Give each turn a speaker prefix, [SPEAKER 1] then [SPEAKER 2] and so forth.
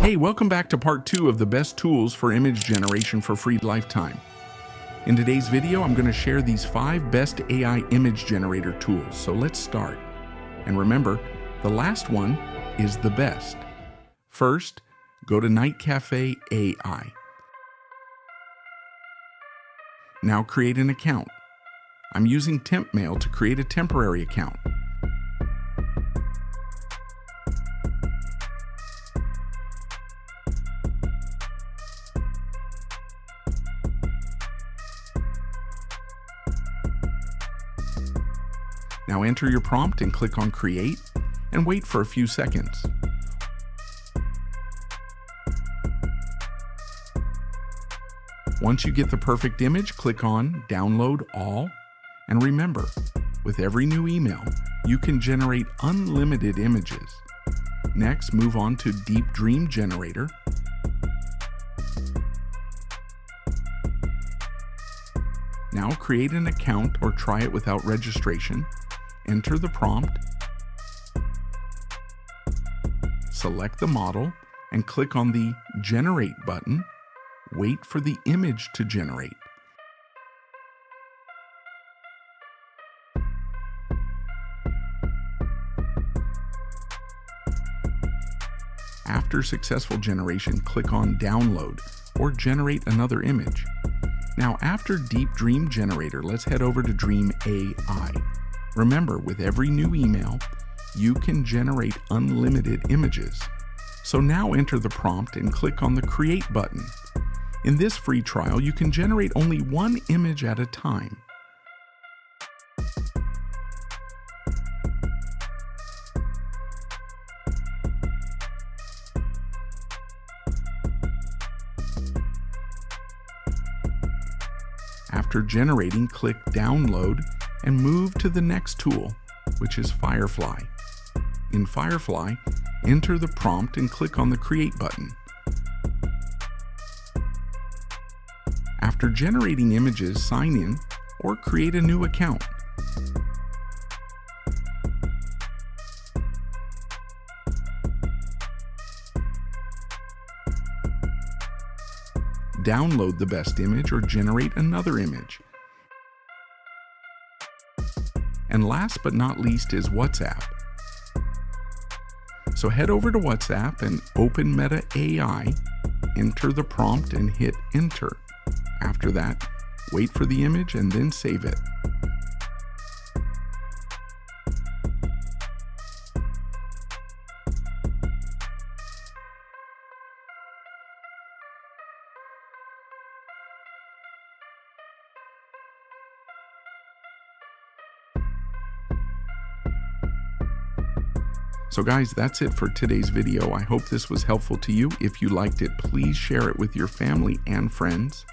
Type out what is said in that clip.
[SPEAKER 1] Hey, welcome back to part 2 of the best tools for image generation for free lifetime. In today's video, I'm going to share these 5 best AI image generator tools, so let's start. And remember, the last one is the best. First, go to Night Cafe AI. Now create an account. I'm using TempMail to create a temporary account. Now enter your prompt and click on Create and wait for a few seconds. Once you get the perfect image, click on Download All. And remember, with every new email, you can generate unlimited images. Next, move on to Deep Dream Generator. Now create an account or try it without registration. Enter the prompt, select the model, and click on the Generate button. Wait for the image to generate. After successful generation, click on Download or generate another image. Now, after Deep Dream Generator, let's head over to Dream AI. Remember, with every new email, you can generate unlimited images. So now enter the prompt and click on the Create button. In this free trial, you can generate only one image at a time. After generating, click Download and move to the next tool, which is Firefly. In Firefly, enter the prompt and click on the Create button. After generating images, sign in or create a new account. Download the best image or generate another image. And last but not least is WhatsApp. So head over to WhatsApp and open Meta AI, enter the prompt and hit Enter. After that, wait for the image and then save it. So guys, that's it for today's video. I hope this was helpful to you. If you liked it, please share it with your family and friends.